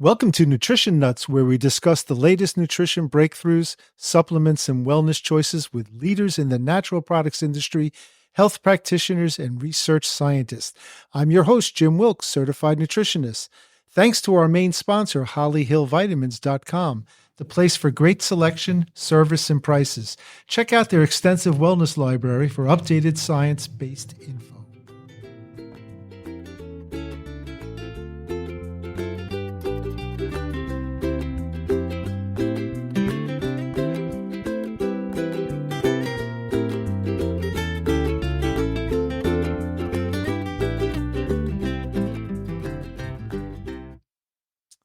Welcome to Nutrition Nuts, where we discuss the latest nutrition breakthroughs, supplements, and wellness choices with leaders in the natural products industry, health practitioners, and research scientists. I'm your host, Jim Wilkes, certified nutritionist. Thanks to our main sponsor, HollyHillVitamins.com, the place for great selection, service, and prices. Check out their extensive wellness library for updated science-based info.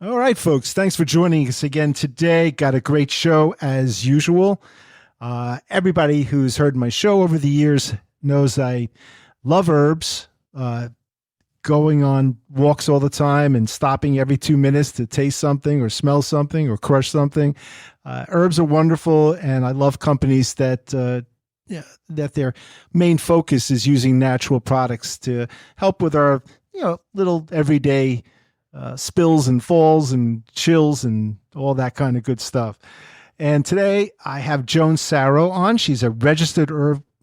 All right, folks, thanks for joining us again today. Got a great show as usual. Everybody who's heard my show over the years knows I love herbs, going on walks all the time and stopping every 2 minutes to taste something or smell something or crush something. Herbs are wonderful, and I love companies that their main focus is using natural products to help with our little everyday spills and falls and chills and all that kind of good stuff. And today I have Joan Sarro on. She's a registered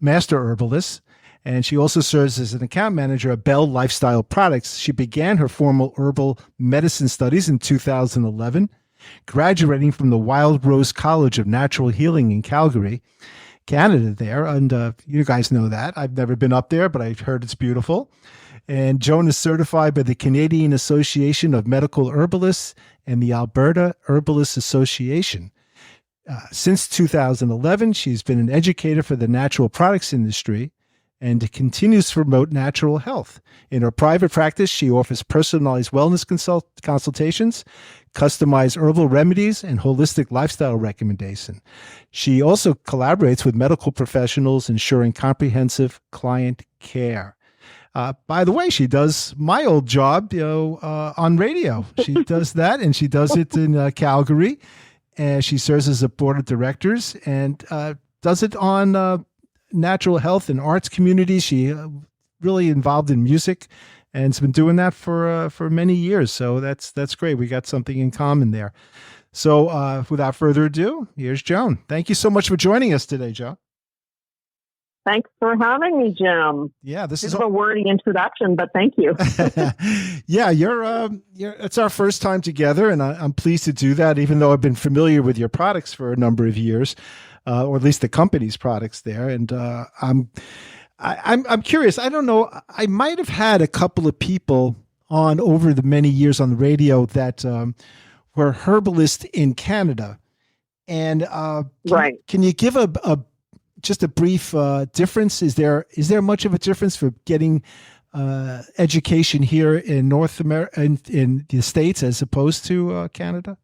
master herbalist, and she also serves as an account manager at Bell Lifestyle Products. She began her formal herbal medicine studies in 2011, graduating from the Wildrose College of Natural Healing in Calgary, Canada there. And you guys know that. I've never been up there, but I've heard it's beautiful. And Joan is certified by the Canadian Association of Medical Herbalists and the Alberta Herbalist Association. Since 2011, she's been an educator for the natural products industry and continues to promote natural health. In her private practice, she offers personalized wellness consultations, customized herbal remedies, and holistic lifestyle recommendation. She also collaborates with medical professionals, ensuring comprehensive client care. By the way, she does my old job, on radio. She does that, and she does it in Calgary. And she serves as a board of directors and does it on natural health and arts communities. She really involved in music, and has been doing that for many years. So that's great. We got something in common there. So without further ado, here's Joan. Thank you so much for joining us today, Joan. Thanks for having me, Jim. Yeah, this is a wordy introduction, but thank you. Yeah, it's our first time together, and I'm pleased to do that, even though I've been familiar with your products for a number of years, or at least the company's products there. And I'm curious. I don't know. I might have had a couple of people on over the many years on the radio that were herbalists in Canada, and right. Can you give just a brief difference? Is there much of a difference for getting education here in North America, in the States, as opposed to Canada?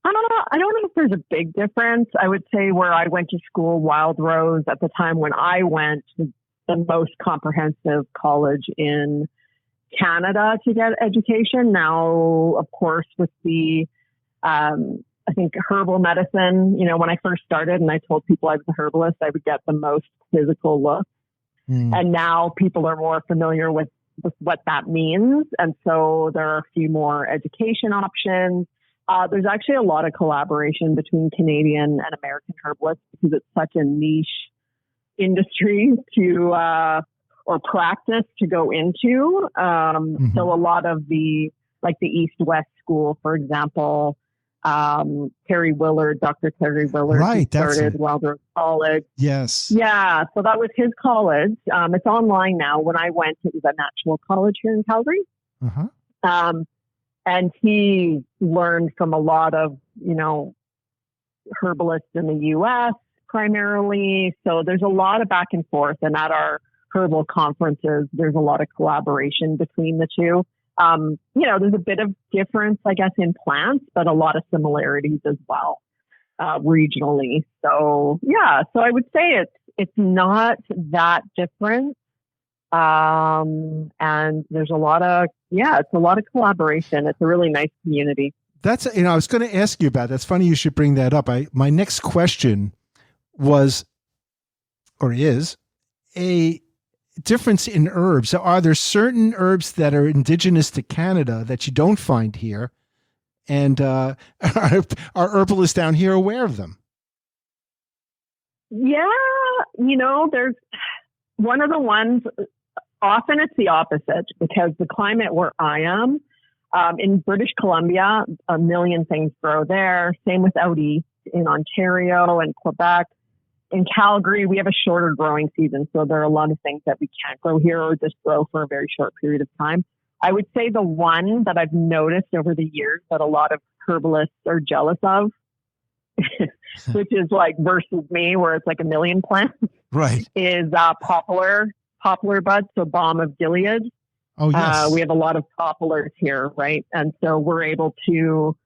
I don't know if there's a big difference. I would say where I went to school, Wildrose, at the time when I went, was the most comprehensive college in Canada to get education. Now, of course, with the I think herbal medicine, when I first started and I told people I was a herbalist, I would get the most physical look. And now people are more familiar with what that means. And so there are a few more education options. There's actually a lot of collaboration between Canadian and American herbalists because it's such a niche industry or practice to go into. So a lot of the East-West school, for example, Terry Willard, Dr. Terry Willard, right, who started Wildrose College. Yes. Yeah. So that was his college. It's online now. When I went, it was a natural college here in Calgary. Uh-huh. And he learned from a lot of, herbalists in the U.S. primarily. So there's a lot of back and forth. And at our herbal conferences, there's a lot of collaboration between the two. There's a bit of difference, I guess, in plants, but a lot of similarities as well, regionally. So, yeah, so I would say it's not that different. And there's it's a lot of collaboration. It's a really nice community. That's, I was going to ask you about, that's funny you should bring that up. My next question was, or is, a difference in herbs. Are there certain herbs that are indigenous to Canada that you don't find here And are herbalists down here aware of them? Yeah, there's one of the ones, often it's the opposite because the climate where I am, in British Columbia, a million things grow there. Same with out east in Ontario and Quebec. In Calgary, we have a shorter growing season. So there are a lot of things that we can't grow here or just grow for a very short period of time. I would say the one that I've noticed over the years that a lot of herbalists are jealous of, which is like versus me, where it's like a million plants, right? Is poplar buds, so balm of Gilead. Oh yes, we have a lot of poplars here, right? And so we're able to.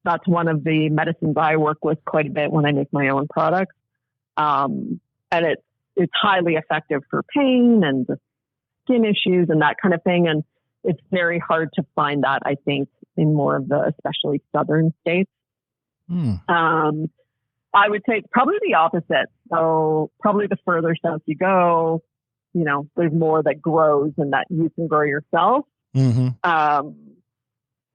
That's one of the medicines I work with quite a bit when I make my own products, and it's highly effective for pain and skin issues and that kind of thing. And it's very hard to find that, I think, in more of the especially southern states. I would say it's probably the opposite. So probably the further south you go, there's more that grows and that you can grow yourself. Mm-hmm.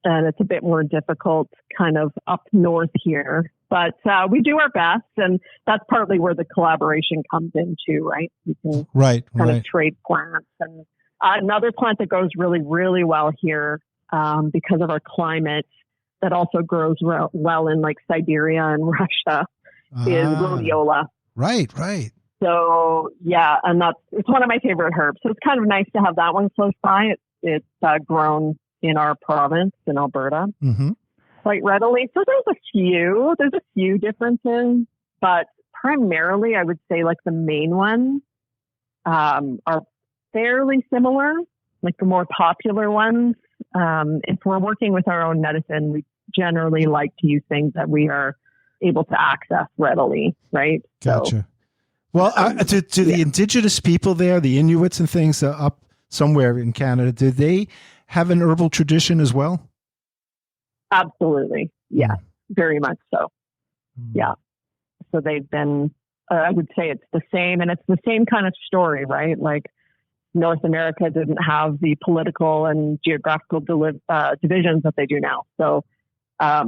And it's a bit more difficult kind of up north here. But we do our best, and that's partly where the collaboration comes in too, right? You can kind of trade plants. And another plant that goes really, really well here because of our climate that also grows well in like Siberia and Russia is rhodiola. Right. So yeah, and it's one of my favorite herbs. So it's kind of nice to have that one close by. It's grown in our province in Alberta quite readily. So there's a few differences, but primarily I would say like the main ones are fairly similar, like the more popular ones. If we're working with our own medicine, we generally like to use things that we are able to access readily, right? Gotcha. So, well, to the indigenous people there, the Inuits and things up somewhere in Canada, do they have an herbal tradition as well? Absolutely. Yeah, very much so. Yeah. So they've been, I would say it's the same, and it's the same kind of story, right? Like North America didn't have the political and geographical divisions that they do now. So a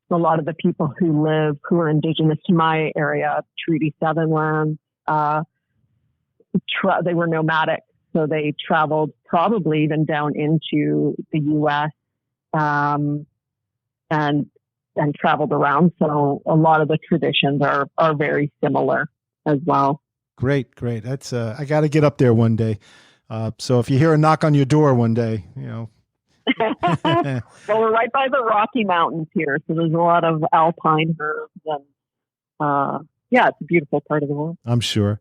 lot of the people who are indigenous to my area, Treaty 7 lands, they were nomadic. So they traveled probably even down into the U.S. And traveled around. So a lot of the traditions are very similar as well. Great. That's I got to get up there one day. So if you hear a knock on your door one day, Well, we're right by the Rocky Mountains here, so there's a lot of alpine herbs, and it's a beautiful part of the world. I'm sure.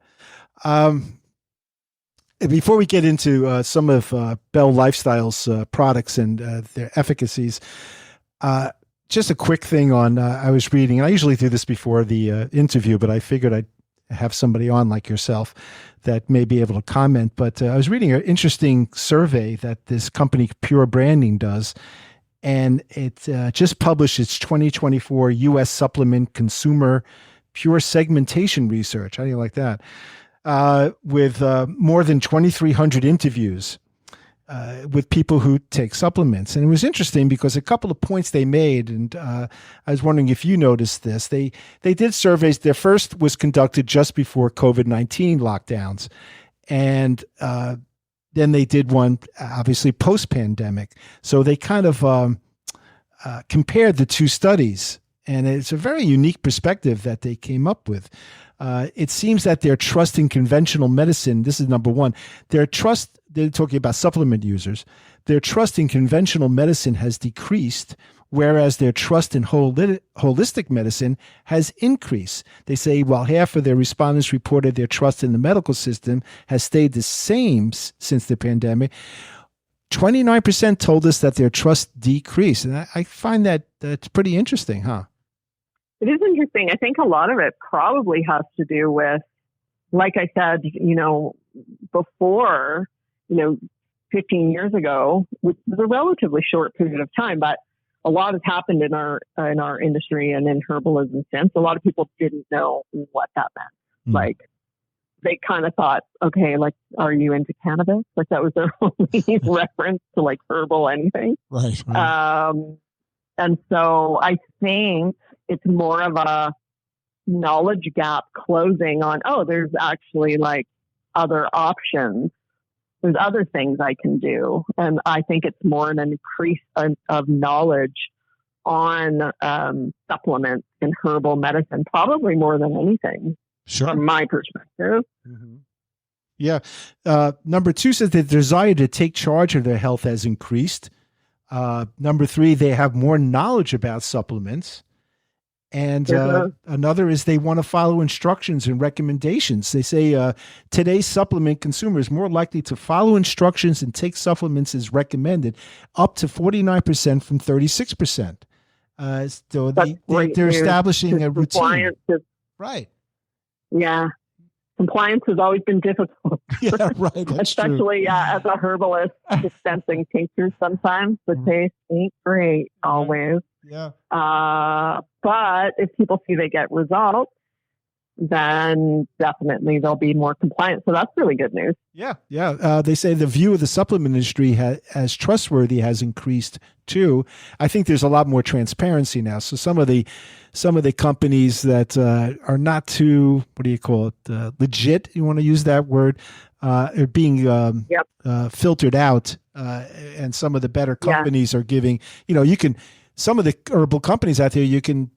Before we get into some of Bell Lifestyle's products and their efficacies, just a quick thing on, I was reading, and I usually do this before the interview, but I figured I'd have somebody on like yourself that may be able to comment. But I was reading an interesting survey that this company Pure Branding does, and it just published its 2024 U.S. Supplement Consumer Pure Segmentation Research. How do you like that? With more than 2,300 interviews with people who take supplements. And it was interesting because a couple of points they made, and I was wondering if you noticed this. They did surveys. Their first was conducted just before COVID-19 lockdowns. And then they did one, obviously, post-pandemic. So they kind of compared the two studies. And it's a very unique perspective that they came up with. It seems that their trust in conventional medicine, this is number one, they're talking about supplement users, their trust in conventional medicine has decreased, whereas their trust in holistic medicine has increased. They say while half of their respondents reported their trust in the medical system has stayed the same since the pandemic, 29% told us that their trust decreased. And I find that's pretty interesting, huh? It is interesting. I think a lot of it probably has to do with, like I said, before, 15 years ago, which was a relatively short period of time, but a lot has happened in our industry and in herbalism since. A lot of people didn't know what that meant. Like, they kind of thought, okay, like, are you into cannabis? Like, that was their only reference to like herbal anything. Right. And so I think it's more of a knowledge gap closing on, oh, there's actually like other options. There's other things I can do. And I think it's more an increase of knowledge on supplements in herbal medicine, probably more than anything, Sure. from my perspective. Mm-hmm. Yeah. Number 2 says the desire to take charge of their health has increased. Number 3, they have more knowledge about supplements. And another is they want to follow instructions and recommendations. They say today's supplement consumer is more likely to follow instructions and take supplements as recommended, up to 49% from 36%. So they're establishing a routine. Right. Yeah. Compliance has always been difficult. Yeah, right. Especially as a herbalist dispensing tinctures sometimes. The taste ain't great always. Yeah. But if people see they get results, then definitely they'll be more compliant. So that's really good news. Yeah. Yeah. They say the view of the supplement industry as trustworthy has increased too. I think there's a lot more transparency now. So some of the companies that are not too, what do you call it, legit, you want to use that word, are being filtered out. And some of the better companies are giving, some of the herbal companies out there, you can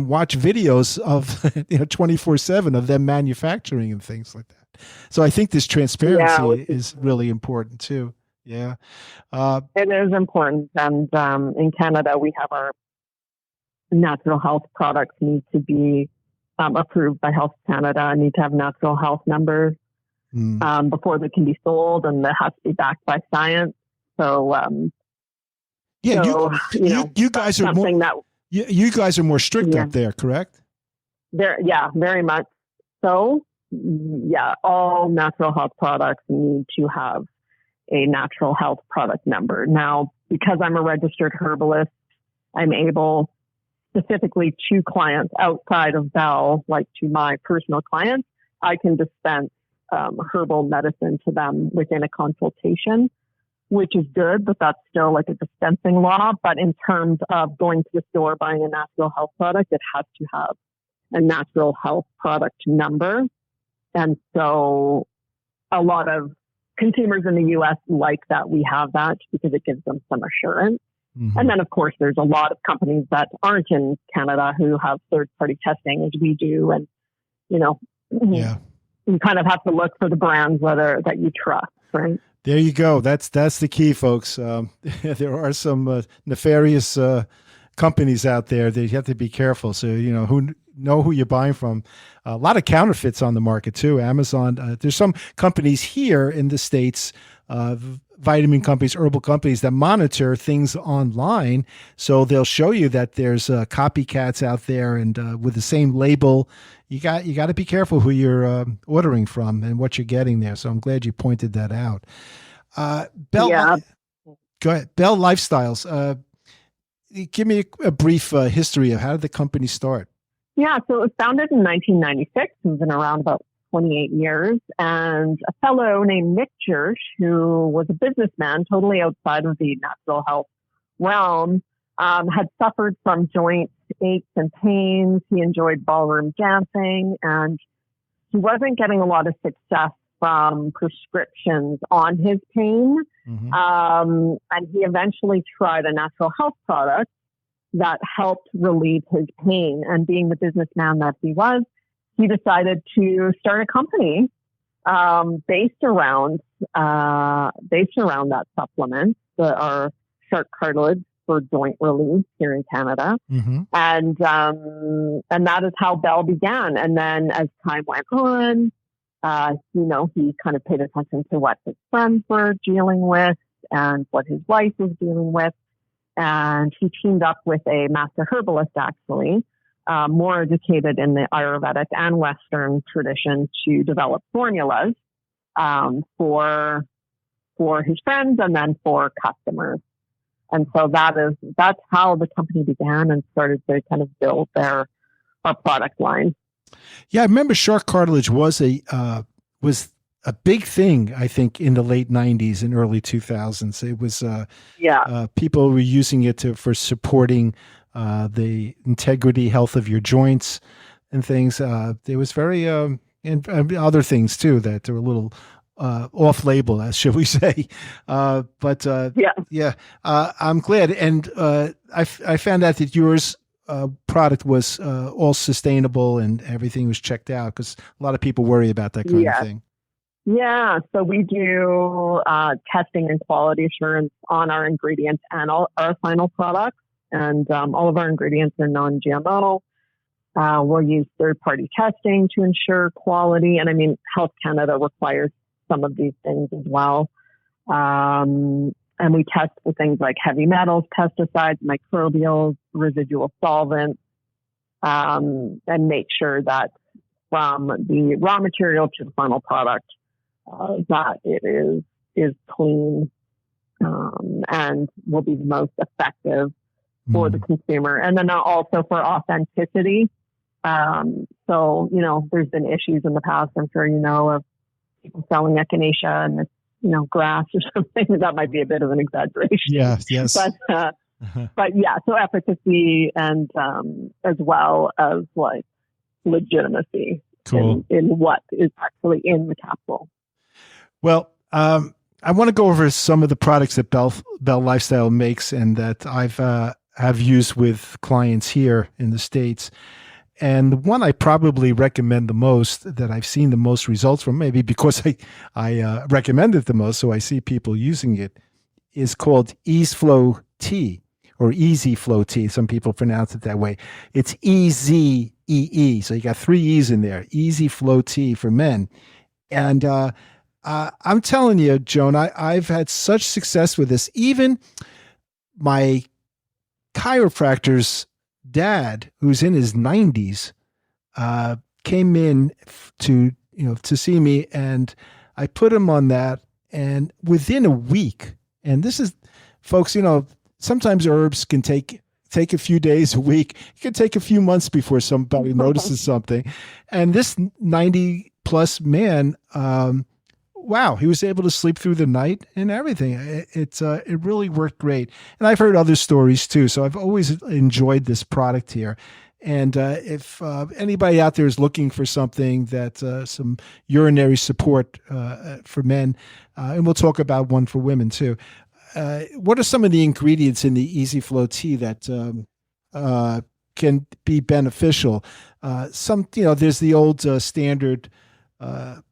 watch videos of 24/7 of them manufacturing and things like that. So I think this transparency is really important too. Yeah. It is important. And in Canada, we have our natural health products need to be approved by Health Canada, need to have natural health numbers before they can be sold, and that has to be backed by science. So, you guys are more. You guys are more strict up there, correct? Very much so. Yeah, all natural health products need to have a natural health product number. Now, because I'm a registered herbalist, I'm able specifically to clients outside of Bell, like to my personal clients, I can dispense herbal medicine to them within a consultation, which is good, but that's still like a dispensing law. But in terms of going to the store, buying a natural health product, it has to have a natural health product number. And so a lot of consumers in the U.S. like that we have that because it gives them some assurance. Mm-hmm. And then, of course, there's a lot of companies that aren't in Canada who have third-party testing as we do. And, you kind of have to look for the brands that you trust, right? There you go. That's the key, folks. There are some nefarious companies out there that you have to be careful. So, who you're buying from. A lot of counterfeits on the market too. Amazon. There's some companies here in the States, vitamin companies, herbal companies that monitor things online. So they'll show you that there's copycats out there, and with the same label. You got to be careful who you're ordering from and what you're getting there. So I'm glad you pointed that out. Bell, go ahead. Bell Lifestyles. Give me a brief history of how did the company start? Yeah, so it was founded in 1996. It's been around about 28 years. And a fellow named Nick Jersh, who was a businessman totally outside of the natural health realm, had suffered from joint aches and pains. He enjoyed ballroom dancing, and he wasn't getting a lot of success from prescriptions on his pain. Mm-hmm. And he eventually tried a natural health product that helped relieve his pain. And being the businessman that he was, he decided to start a company based around that supplement, our shark cartilage for joint relief here in Canada. Mm-hmm. And that is how Bell began. And then as time went on, he kind of paid attention to what his friends were dealing with and what his wife was dealing with. And he teamed up with a master herbalist, actually, more educated in the Ayurvedic and Western tradition, to develop formulas for his friends and then for customers. And so that's how the company began and started to kind of build our product line. Yeah, I remember shark cartilage was a big thing, I think, in the late 90s and early 2000s. It was Yeah. people were using it for supporting the integrity, health of your joints and things. It was very, and other things too that are a little off-label, as should we say. But Yeah. yeah, I'm glad. And I found out that yours product was all sustainable and everything was checked out, because a lot of people worry about that kind of Yes. thing. Yeah. So we do testing and quality assurance on our ingredients and all our final products. And all of our ingredients are non-GMO. We'll use third-party testing to ensure quality. And I mean, Health Canada requires some of these things as well. And we test for things like heavy metals, pesticides, microbials, residual solvents, and make sure that from the raw material to the final product, that it is clean and will be the most effective for the consumer. And then also for authenticity. So, there's been issues in the past, I'm sure of people selling echinacea and it's, grass or something. That might be a bit of an exaggeration. Yeah, yes. But yeah, so efficacy and as well as like legitimacy Cool. in what is actually in the capsule. Well, I want to go over some of the products that Bell Lifestyle makes and that I've have used with clients here in the States. And the one I probably recommend the most, that I've seen the most results from, maybe because I recommend it the most, so I see people using it, is called Ease Flow Tea, or Easy Flow Tea. Some people pronounce it that way. It's EZEE. So you got 3 E's in there. Easy Flow Tea for men. And I'm telling you, Joan, I've had such success with this. Even my chiropractor's dad, who's in his 90s, came in to see me, and I put him on that. And within a week, and this is, folks, sometimes herbs can take a few days, a week. It can take a few months before somebody notices something. And this 90 plus man, wow, he was able to sleep through the night and everything. It really worked great. And I've heard other stories too. So I've always enjoyed this product here. And if anybody out there is looking for something that some urinary support for men, and we'll talk about one for women too. What are some of the ingredients in the Easy Flow Tea that can be beneficial? There's the old standard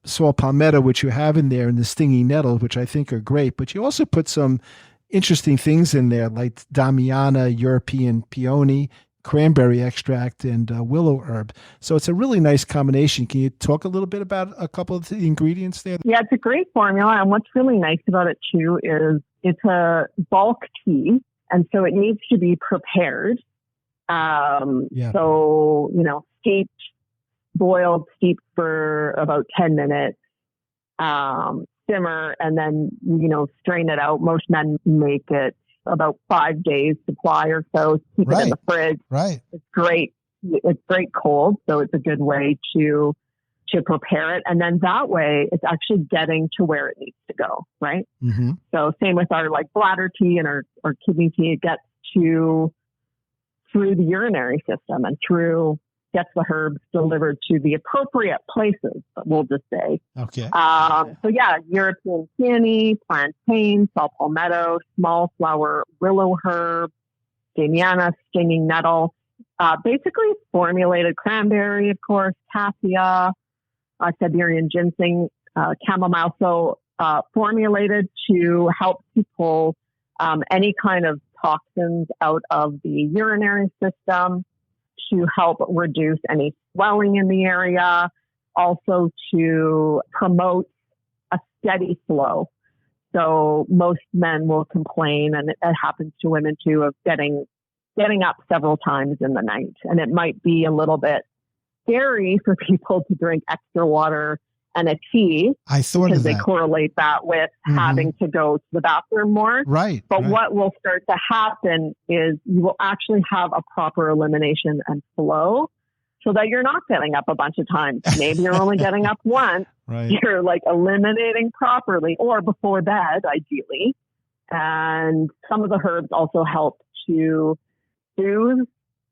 saw palmetto, which you have in there, and the stinging nettle, which I think are great. But you also put some interesting things in there, like Damiana, European peony, cranberry extract, and willow herb. So it's a really nice combination. Can you talk a little bit about a couple of the ingredients there? Yeah, it's a great formula. And what's really nice about it too is it's a bulk tea. And so it needs to be prepared. So, steeped, boiled, steeped for about 10 minutes, simmer, and then, strain it out. Most men make it about 5 days supply or so. Keep it in the fridge. Right. It's great. It's great cold. So it's a good way to prepare it. And then that way it's actually getting to where it needs to go. Right. Mm-hmm. So same with our bladder tea and our kidney tea, it gets through the urinary system and gets the herbs delivered to the appropriate places, we'll just say. Okay. So yeah, European peony, plantain, saw palmetto, small flower, willow herb, Damiana, stinging nettle, basically formulated cranberry, of course, cassia, Siberian ginseng, chamomile. So formulated to help people any kind of toxins out of the urinary system, to help reduce any swelling in the area, also to promote a steady flow. So most men will complain, and it happens to women too, of getting up several times in the night. And it might be a little bit scary for people to drink extra water and a tea. I thought because of that. they correlate that with having to go to the bathroom more. Right. But right. what will start to happen is you will actually have a proper elimination and flow, so that you're not getting up a bunch of times. Maybe you're only getting up once, Right. you're like eliminating properly or before bed, ideally. And some of the herbs also help to soothe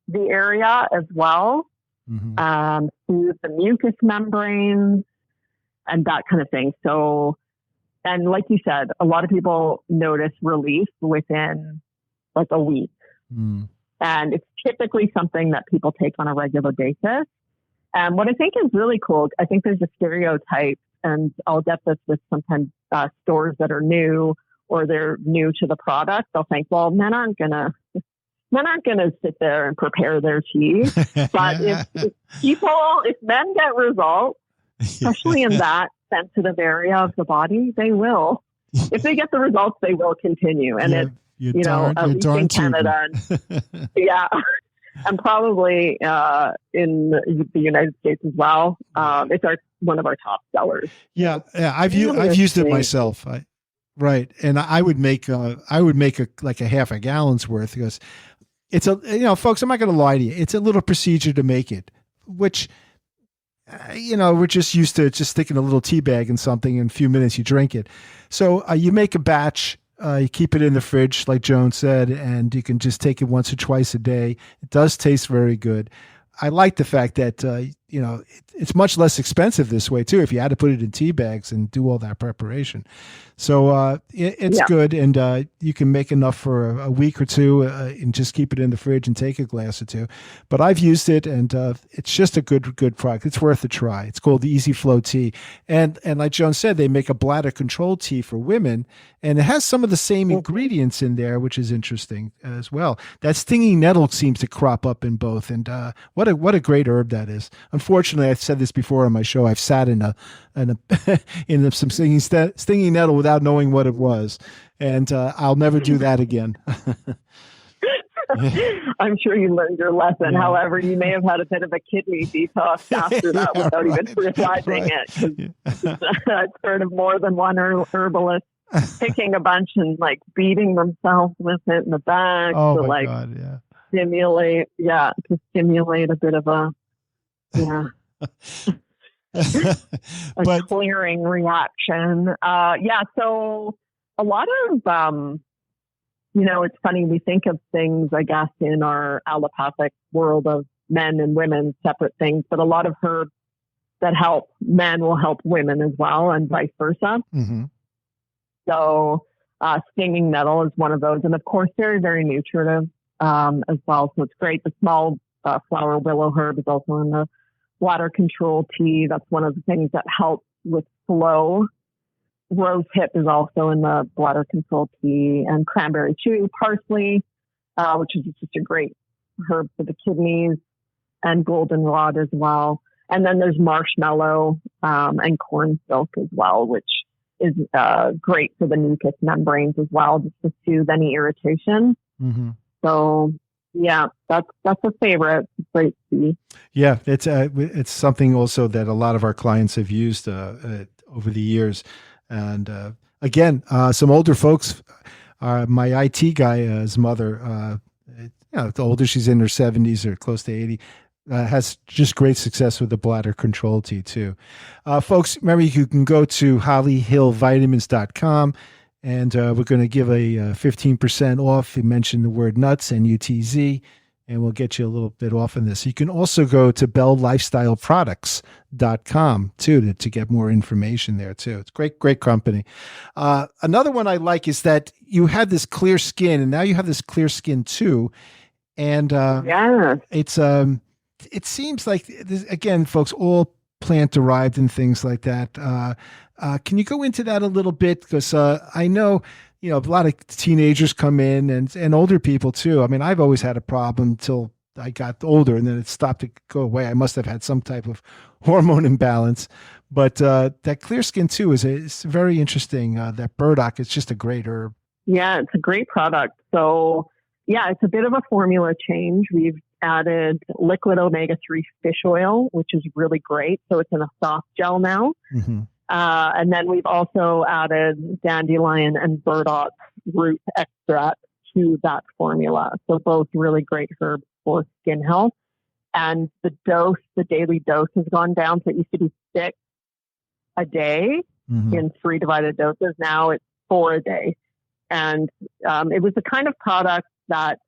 the area as well, soothe the mucous membranes and that kind of thing. So, and like you said, a lot of people notice relief within like a week. And it's typically something that people take on a regular basis. And what I think is really cool, I think there's a stereotype, and I'll get this with sometimes stores that are new or they're new to the product. They'll think, well, men aren't gonna sit there and prepare their tea. But if men get results, especially in that sensitive area of the body, they will. If they get the results, they will continue. And at least in Canada, yeah, and probably in the United States as well. It's one of our top sellers. Yeah, I've used it myself. Right, and I would make like a half a gallon's worth because it's folks, I'm not going to lie to you, it's a little procedure to make it, which we're just used to just sticking a little tea bag in something in a few minutes you drink it. So you make a batch. You keep it in the fridge, like Joan said, and you can just take it once or twice a day. It does taste very good. I like the fact that, it's much less expensive this way too, if you had to put it in tea bags and do all that preparation. So it's good. And you can make enough for a week or two and just keep it in the fridge and take a glass or two. But I've used it and it's just a good product. It's worth a try. It's called the Easy Flow Tea. And like Joan said, they make a bladder control tea for women. And it has some of the same ingredients in there, which is interesting as well. That stinging nettle seems to crop up in both. And what a great herb that is. Unfortunately, I've said this before on my show. I've sat in some stinging nettle without knowing what it was, and I'll never do that again. I'm sure you learned your lesson. Yeah. However, you may have had a bit of a kidney detox after that without even realizing it. I've heard of more than one herbalist picking a bunch and like beating themselves with it in the back to stimulate a bit of a clearing reaction. So a lot of it's funny, we think of things, I guess, in our allopathic world of men and women, separate things, but a lot of herbs that help men will help women as well, and vice versa. So stinging nettle is one of those, and of course very, very nutritive as well, so it's great. The small flower willow herb is also in the bladder control tea. That's one of the things that helps with flow. Rose hip is also in the bladder control tea, and cranberry chewy parsley, which is just a great herb for the kidneys, and goldenrod as well. And then there's marshmallow and corn silk as well, which is great for the mucous membranes as well, just to soothe any irritation. So yeah, that's a favorite. It's great tea. Yeah, it's something also that a lot of our clients have used over the years. And again, some older folks, my IT guy, his mother, the older, she's in her 70s or close to 80, has just great success with the bladder control tea too. Folks, remember you can go to hollyhillvitamins.com, and we're going to give a 15% off. You mentioned the word nuts and UTZ, and we'll get you a little bit off on this. You can also go to belllifestyleproducts.com too to get more information there too. It's great company. Another one I like is that you had this clear skin, and now you have this clear skin too. And it seems like this, again, folks, all plant derived and things like that. Can you go into that a little bit? Because I know, a lot of teenagers come in and older people too. I mean, I've always had a problem until I got older, and then it stopped to go away. I must have had some type of hormone imbalance. But that clear skin too is very interesting. That burdock is just a great herb. Yeah, it's a great product. So yeah, it's a bit of a formula change. We've added liquid omega-3 fish oil, which is really great. So it's in a soft gel now. And then we've also added dandelion and burdock root extract to that formula. So both really great herbs for skin health. And the daily dose has gone down. So it used to be 6 a day in 3 divided doses. Now it's 4 a day. And it was the kind of product that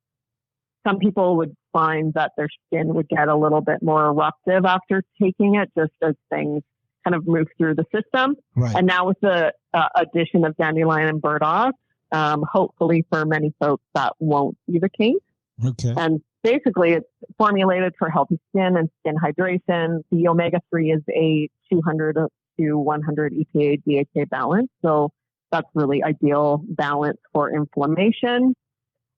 some people would find that their skin would get a little bit more eruptive after taking it, just as things kind of move through the system. Right. And now with the addition of dandelion and burdock, hopefully for many folks that won't be the case. Okay. And basically it's formulated for healthy skin and skin hydration. The omega-3 is a 200 to 100 EPA DHA balance. So that's really ideal balance for inflammation.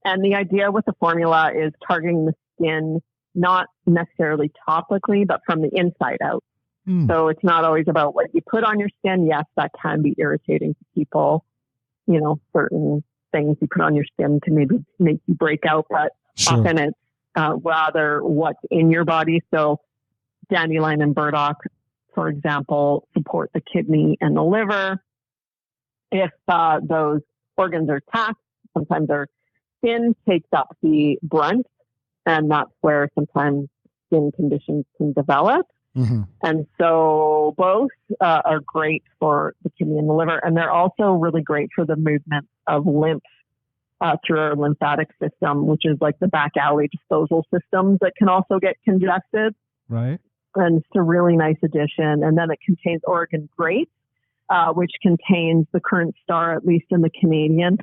And the idea with the formula is targeting the skin, not necessarily topically, but from the inside out. So it's not always about what you put on your skin. Yes, that can be irritating to people. You know, certain things you put on your skin can maybe make you break out, but often it's rather what's in your body. So dandelion and burdock, for example, support the kidney and the liver. If those organs are taxed, sometimes our skin takes up the brunt, and that's where sometimes skin conditions can develop. And so both are great for the kidney and the liver, and they're also really great for the movement of lymph through our lymphatic system, which is like the back alley disposal systems that can also get congested. Right. And it's a really nice addition. And then it contains Oregon grape, which contains the current star, at least in the Canadian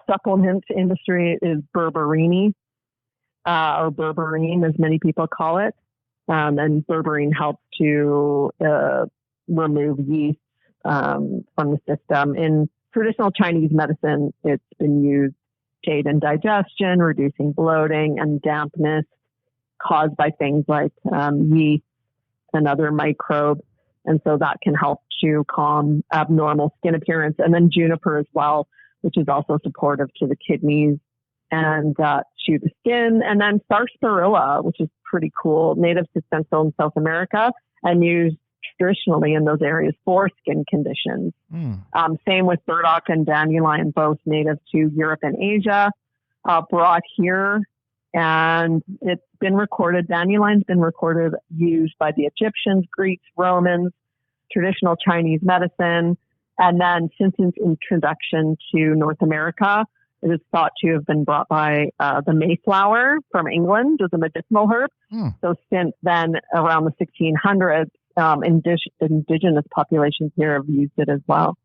supplement industry, is berberine, or berberine, as many people call it. And berberine helps to remove yeast from the system. In traditional Chinese medicine, it's been used to aid in digestion, reducing bloating and dampness caused by things like yeast and other microbes. And so that can help to calm abnormal skin appearance. And then juniper as well, which is also supportive to the kidneys and to the skin. And then sarsaparilla, which is pretty cool, native to Central and South America and used traditionally in those areas for skin conditions. Same with burdock and dandelion, both native to Europe and Asia, brought here. And it's been recorded, dandelion's been recorded, used by the Egyptians, Greeks, Romans, traditional Chinese medicine. And then since its introduction to North America, it is thought to have been brought by the Mayflower from England as a medicinal herb. So since then, around the 1600s, indigenous populations here have used it as well.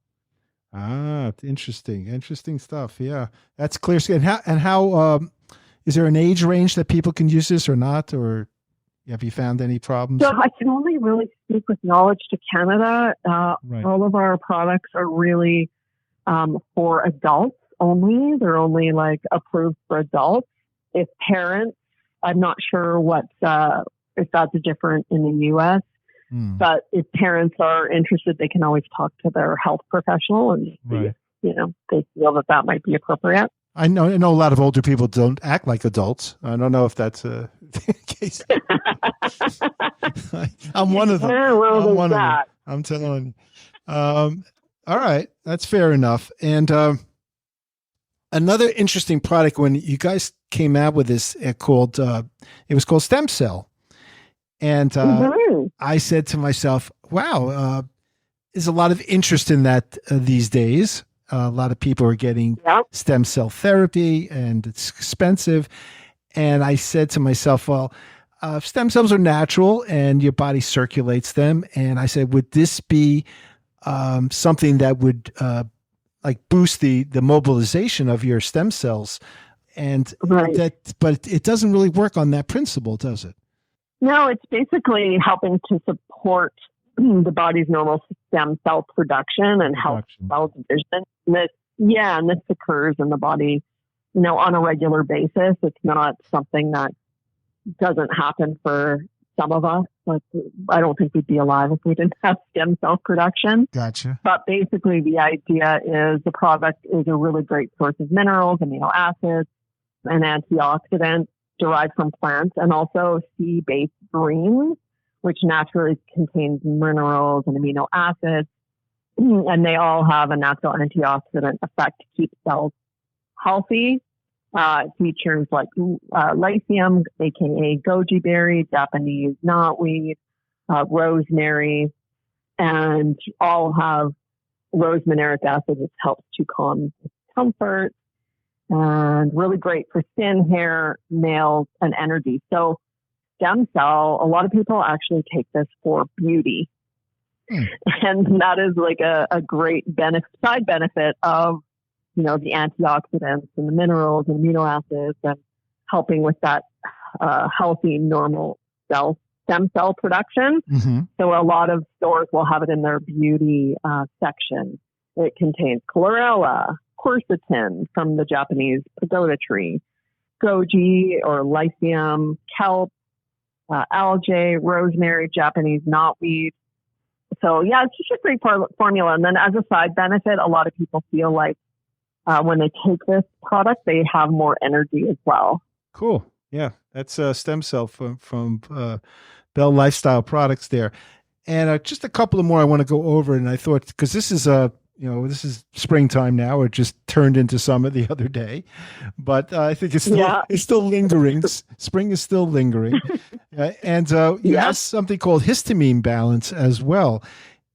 Interesting stuff. Yeah, that's clear skin. How is there an age range that people can use this or not, or have you found any problems? So I can only really speak with knowledge to Canada. Right. All of our products are really for adults only. They're only like approved for adults. If parents, I'm not sure what if that's different in the U.S. But if parents are interested, they can always talk to their health professional and see if, they feel that might be appropriate. I know a lot of older people don't act like adults. I don't know if that's the case. I'm one of them. I'm one of them. I'm telling you. All right, that's fair enough. And another interesting product when you guys came out with this it was called Stem Cell. And I said to myself, wow, there's a lot of interest in that these days. A lot of people are getting stem cell therapy and it's expensive. And I said to myself, well, stem cells are natural and your body circulates them. And I said, would this be something that would boost the mobilization of your stem cells? And but it doesn't really work on that principle, does it? No, it's basically helping to support the body's normal stem cell production and help cell division. And this occurs in the body, on a regular basis. It's not something that doesn't happen for some of us. Like, I don't think we'd be alive if we didn't have stem cell production. Gotcha. But basically the idea is the product is a really great source of minerals, amino acids, and antioxidants derived from plants, and also sea-based greens, which naturally contains minerals and amino acids. And they all have a natural antioxidant effect to keep cells healthy. It features like lycium, aka goji berry, Japanese knotweed, rosemary, and all have rosmarinic acid, which helps to calm discomfort, and really great for skin, hair, nails, and energy. So stem cell, a lot of people actually take this for beauty. And that is like a great side benefit of, the antioxidants and the minerals and amino acids, and helping with that healthy, normal stem cell production. Mm-hmm. So a lot of stores will have it in their beauty section. It contains chlorella, quercetin from the Japanese pagoda tree, goji or lycium, kelp, algae, rosemary, Japanese knotweed. So yeah, it's just a great formula. And then as a side benefit, a lot of people feel like when they take this product, they have more energy as well. Cool. Yeah, that's stem cell from Bell Lifestyle Products there. And just a couple of more I want to go over. And I thought, because this is this is springtime now. It just turned into summer the other day, but I think it's still lingering. Spring is still lingering, and you have something called histamine balance as well.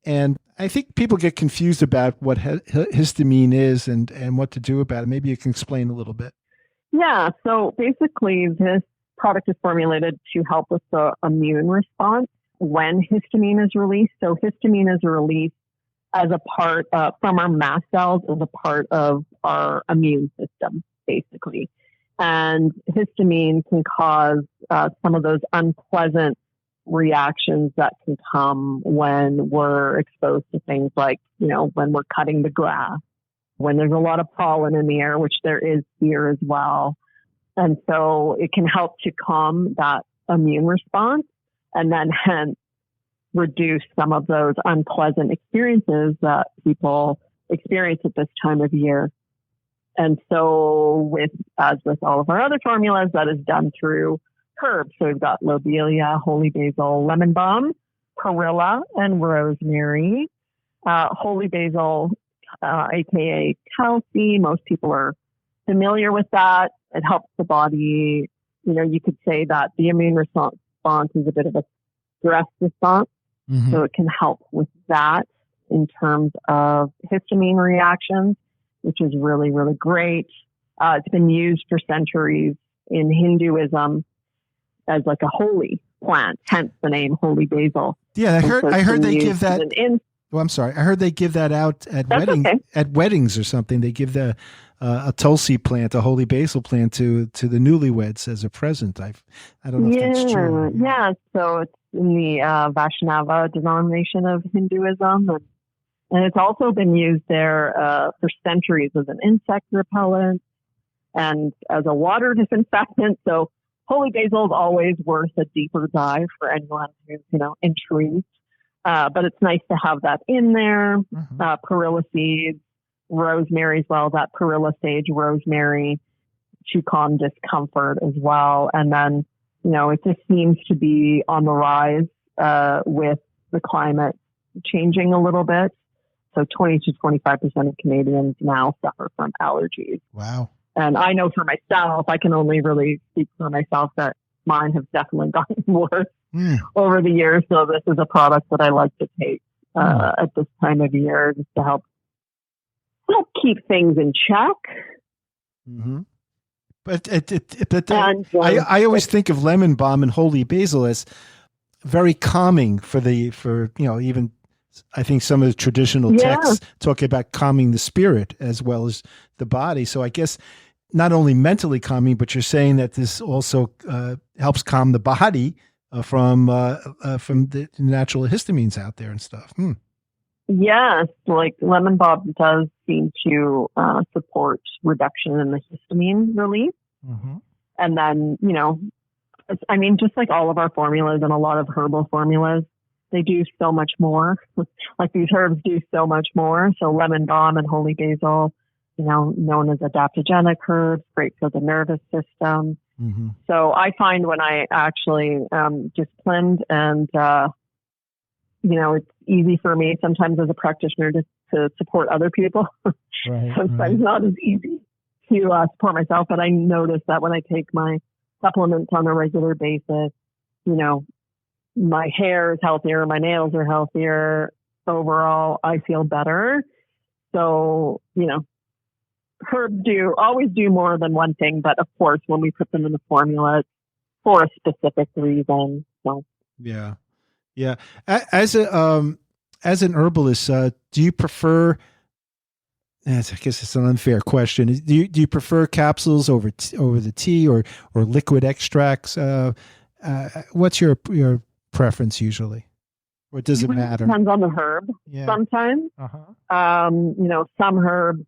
And I think people get confused about what histamine is and what to do about it. Maybe you can explain a little bit. Yeah. So basically, this product is formulated to help with the immune response when histamine is released. So histamine is released as a part from our mast cells, as a part of our immune system, basically. And histamine can cause some of those unpleasant reactions that can come when we're exposed to things like, when we're cutting the grass, when there's a lot of pollen in the air, which there is here as well. And so it can help to calm that immune response, and then hence reduce some of those unpleasant experiences that people experience at this time of year. And so as with all of our other formulas, that is done through herbs. So we've got lobelia, holy basil, lemon balm, perilla, and rosemary. Holy basil, aka calci, most people are familiar with that. It helps the body. You could say that the immune response is a bit of a stress response. Mm-hmm. So it can help with that in terms of histamine reactions, which is really, really great. It's been used for centuries in Hinduism as like a holy plant, hence the name holy basil. Yeah, I heard they give that. I'm sorry. I heard they give that out at weddings or something. They give a tulsi plant, a holy basil plant to the newlyweds as a present. I don't know if that's true. Yeah. So it's in the Vaishnava denomination of Hinduism, and it's also been used there for centuries as an insect repellent and as a water disinfectant. So holy basil is always worth a deeper dive for anyone who's intrigued. But it's nice to have that in there. Mm-hmm. Perilla seeds, rosemary as well, that perilla sage rosemary to calm discomfort as well. And then, it just seems to be on the rise with the climate changing a little bit. So 20 to 25% of Canadians now suffer from allergies. Wow. And I know for myself, I can only really speak for myself that mine have definitely gotten worse over the years. So this is a product that I like to take at this time of year just to help keep things in check. Mm-hmm. But I always think of lemon balm and holy basil as very calming for even I think some of the traditional texts talk about calming the spirit as well as the body. So I guess not only mentally calming, but you're saying that this also helps calm the body from the natural histamines out there and stuff. Yes, like lemon balm does seem to support reduction in the histamine release. Mm-hmm. And then, just like all of our formulas and a lot of herbal formulas, they do so much more. Like these herbs do so much more. So lemon balm and holy basil, known as adaptogenic herbs, great for the nervous system. Mm-hmm. So I find when I actually disciplined and, it's easy for me sometimes as a practitioner to support other people. Right, sometimes not as easy to support myself, but I notice that when I take my supplements on a regular basis, my hair is healthier, my nails are healthier, overall, I feel better. So, herbs always do more than one thing, but of course, when we put them in the formula, it's for a specific reason. So, Yeah. Yeah. As an herbalist, do you prefer, I guess it's an unfair question. Do you prefer capsules over the tea, or liquid extracts? What's your preference usually? Or does it matter? Depends on the herb. Yeah. Sometimes, Uh-huh. some herbs,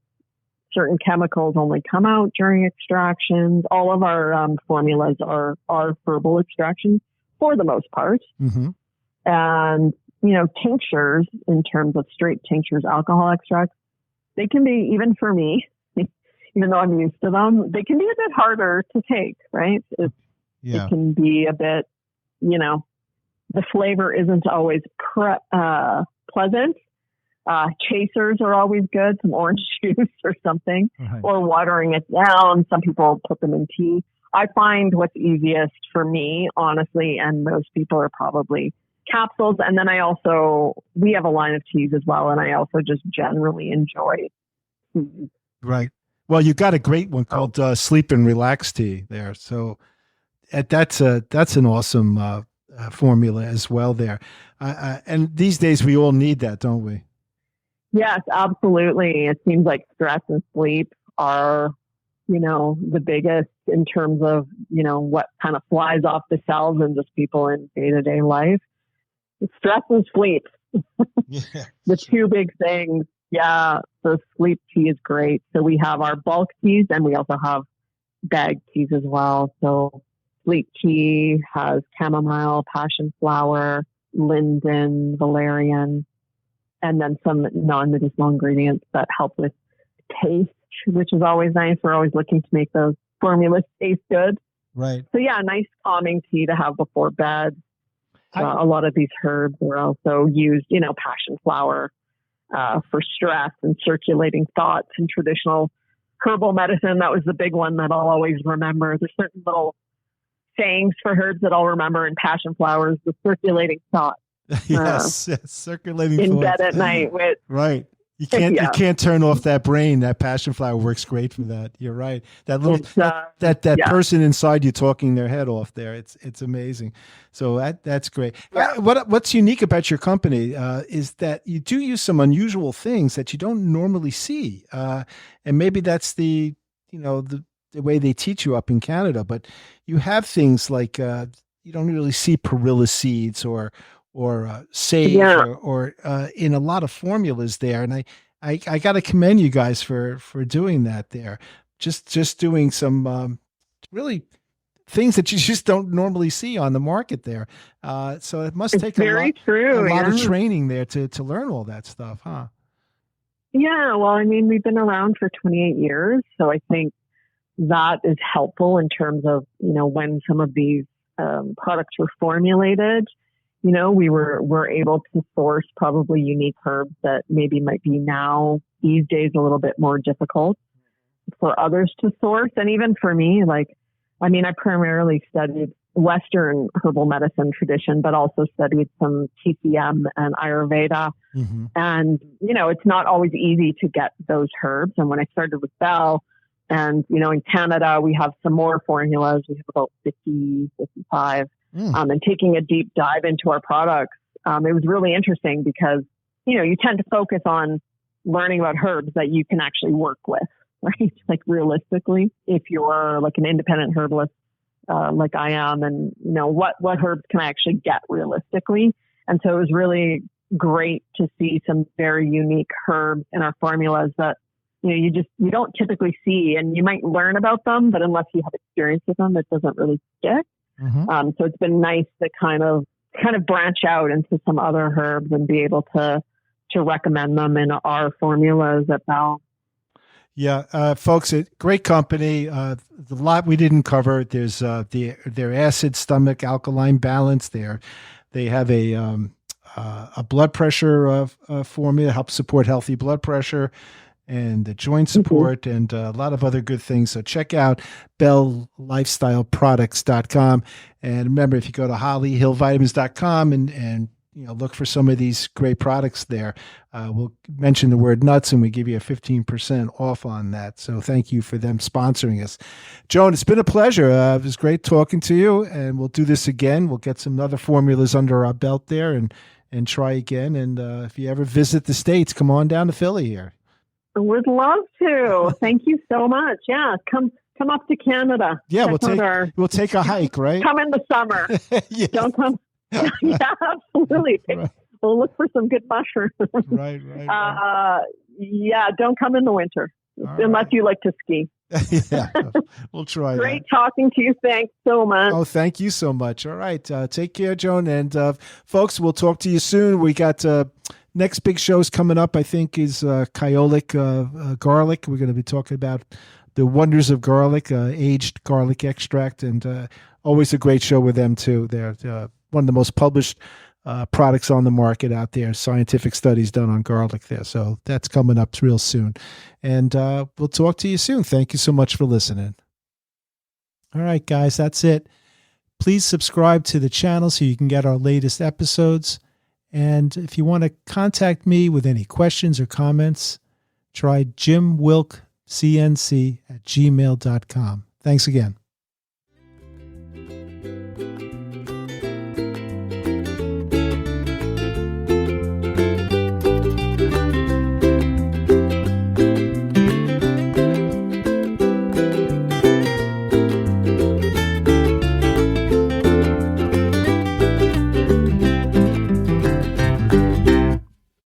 certain chemicals only come out during extractions. All of our formulas are herbal extractions for the most part. Mm-hmm. And, tinctures, in terms of straight tinctures, alcohol extracts, they can be, even for me, even though I'm used to them, they can be a bit harder to take, right? It can be a bit, the flavor isn't always pleasant. Chasers are always good, some orange juice or something, Right. or watering it down. Some people put them in tea. I find what's easiest for me, honestly, and most people, are probably capsules. And then we have a line of teas as well, and I also just generally enjoy teas. Right. Well, you got a great one called Sleep and Relax Tea there. So that's an awesome formula as well there. And these days we all need that, don't we? Yes, absolutely. It seems like stress and sleep are, the biggest in terms of, what kind of flies off the shelves and just people in day-to-day life. Stress and sleep, Yeah. the two big things. Yeah, the sleep tea is great. So we have our bulk teas, and we also have bag teas as well. So sleep tea has chamomile, passion flower, linden, valerian, and then some non-medicinal ingredients that help with taste, which is always nice. We're always looking to make those formulas taste good. Right. So yeah, nice calming tea to have before bed. A lot of these herbs are also used, passion flower for stress and circulating thoughts in traditional herbal medicine. That was the big one that I'll always remember. There's certain little sayings for herbs that I'll remember, and passion flowers, the circulating thoughts. Yes, circulating in thoughts. bed at night with Right. You can't turn off that brain. That passion flower works great for that. You're right. That little that person inside you talking their head off there. It's amazing. So that's great. Yeah. What's unique about your company is that you do use some unusual things that you don't normally see, and maybe that's the way they teach you up in Canada. But you have things like you don't really see perilla seeds or sage or in a lot of formulas there. And I got to commend you guys for doing that there. Just doing some really things that you just don't normally see on the market there. So it must take a lot of training there to learn all that stuff, huh? Yeah. Well, I mean, we've been around for 28 years. So I think that is helpful in terms of, when some of these products were formulated. We're able to source probably unique herbs that maybe might be now these days a little bit more difficult for others to source. And even for me, I primarily studied Western herbal medicine tradition, but also studied some TCM and Ayurveda. Mm-hmm. And, it's not always easy to get those herbs. And when I started with Bell, and, in Canada, we have some more formulas. We have about 50, 55. And taking a deep dive into our products, it was really interesting because, you tend to focus on learning about herbs that you can actually work with, right? Like realistically, if you're like an independent herbalist, like I am, and, what herbs can I actually get realistically? And so it was really great to see some very unique herbs in our formulas that, you don't typically see, and you might learn about them, but unless you have experience with them, it doesn't really stick. Mm-hmm. So it's been nice to kind of branch out into some other herbs and be able to recommend them in our formulas at Bell. Yeah, folks, great company. The lot we didn't cover. There's their acid stomach alkaline balance. They have a blood pressure formula, helps support healthy blood pressure, and the joint support, and a lot of other good things. So check out belllifestyleproducts.com. And remember, if you go to hollyhillvitamins.com and look for some of these great products there. We'll mention the word nuts and we give you a 15% off on that. So thank you for them sponsoring us. Joan, it's been a pleasure. It was great talking to you, and we'll do this again. We'll get some other formulas under our belt there and try again. And if you ever visit the States, come on down to Philly here. Would love to. Thank you so much. Yeah, come up to Canada. Yeah, we'll take a hike, right? Come in the summer. Yeah. Don't come. Yeah, absolutely. Right. We'll look for some good mushrooms. Right. Yeah, don't come in the winter unless you like to ski. Yeah, we'll try. Great talking to you. Thanks so much. Oh, thank you so much. All right. Take care, Joan. And folks, we'll talk to you soon. We got next big shows coming up, I think, is Kyolic garlic. We're going to be talking about the wonders of garlic, aged garlic extract, and always a great show with them, too. They're one of the most published products on the market out there, scientific studies done on garlic there. So that's coming up real soon. And we'll talk to you soon. Thank you so much for listening. All right, guys, that's it. Please subscribe to the channel so you can get our latest episodes. And if you want to contact me with any questions or comments, try jimwilkcnc@gmail.com. Thanks again.